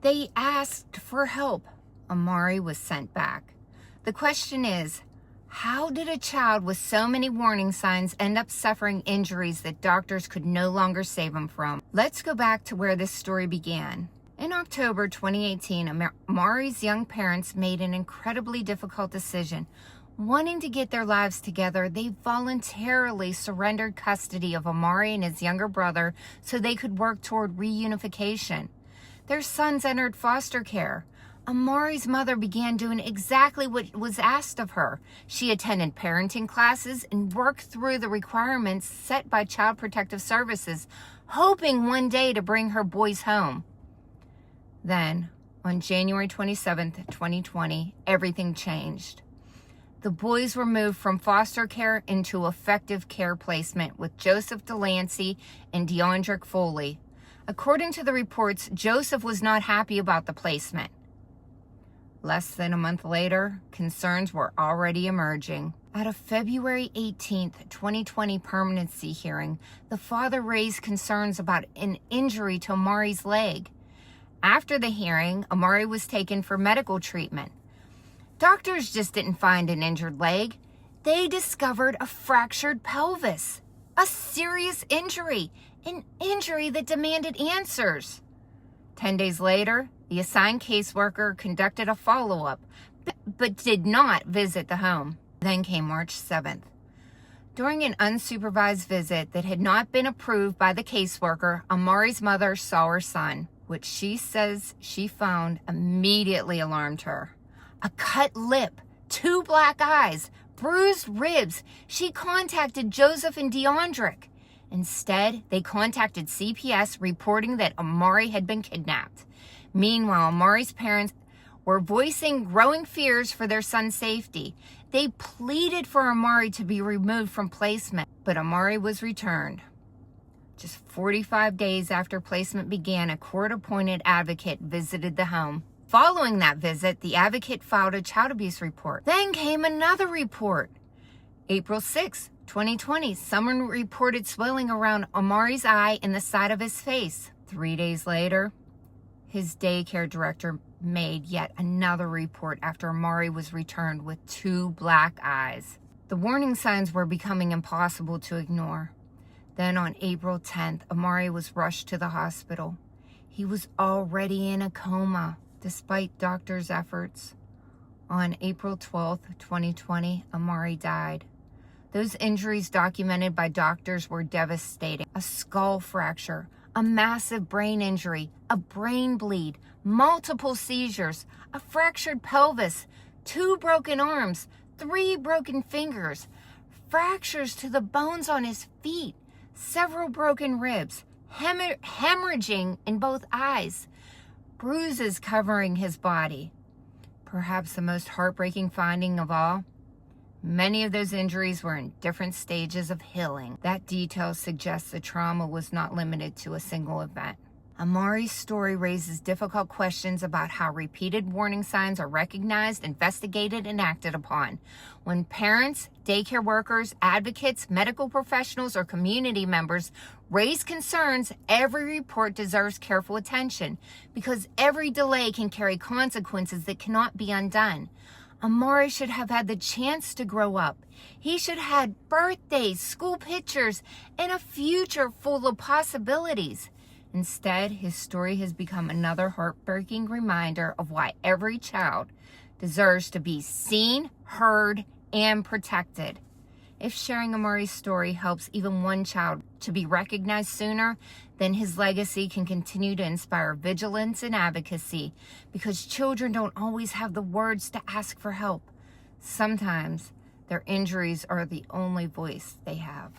They asked for help. Amari was sent back. The question is, how did a child with so many warning signs end up suffering injuries that doctors could no longer save him from? Let's go back to where this story began. In October 2018, Amari's young parents made an incredibly difficult decision. Wanting to get their lives together, they voluntarily surrendered custody of Amari and his younger brother so they could work toward reunification. Their sons entered foster care. Amari's mother began doing exactly what was asked of her. She attended parenting classes and worked through the requirements set by Child Protective Services, hoping one day to bring her boys home. Then, on January 27th, 2020, everything changed. The boys were moved from foster care into effective care placement with Joseph Delancey and Deandrick Foley. According to the reports, Joseph was not happy about the placement. Less than a month later, concerns were already emerging. At a February 18th, 2020 permanency hearing, the father raised concerns about an injury to Amari's leg. After the hearing, Amari was taken for medical treatment. Doctors just didn't find an injured leg. They discovered a fractured pelvis, a serious injury, an injury that demanded answers. 10 days later, the assigned caseworker conducted a follow-up, but did not visit the home. Then came March 7th. During an unsupervised visit that had not been approved by the caseworker, Amari's mother saw her son, which she says she found immediately alarmed her. A cut lip, 2 black eyes, bruised ribs. She contacted Joseph and Deandrick. Instead, they contacted CPS reporting that Amari had been kidnapped. Meanwhile, Amari's parents were voicing growing fears for their son's safety. They pleaded for Amari to be removed from placement, but Amari was returned. Just 45 days after placement began, a court-appointed advocate visited the home. Following that visit, the advocate filed a child abuse report. Then came another report. April 6, 2020, someone reported swelling around Amari's eye and the side of his face. 3 days later, his daycare director made yet another report after Amari was returned with 2 black eyes. The warning signs were becoming impossible to ignore. Then on April 10th, Amari was rushed to the hospital. He was already in a coma, despite doctors' efforts. On April 12th, 2020, Amari died. Those injuries documented by doctors were devastating. A skull fracture, a massive brain injury, a brain bleed, multiple seizures, a fractured pelvis, 2 broken arms, 3 broken fingers, fractures to the bones on his feet, several broken ribs, hemorrhaging in both eyes, bruises covering his body. Perhaps the most heartbreaking finding of all, many of those injuries were in different stages of healing. That detail suggests the trauma was not limited to a single event. Amari's story raises difficult questions about how repeated warning signs are recognized, investigated, and acted upon. When parents, daycare workers, advocates, medical professionals, or community members raise concerns, every report deserves careful attention because every delay can carry consequences that cannot be undone. Amari should have had the chance to grow up. He should have had birthdays, school pictures, and a future full of possibilities. Instead, his story has become another heartbreaking reminder of why every child deserves to be seen, heard, and protected. If sharing Amari's story helps even one child to be recognized sooner, then his legacy can continue to inspire vigilance and advocacy because children don't always have the words to ask for help. Sometimes their injuries are the only voice they have.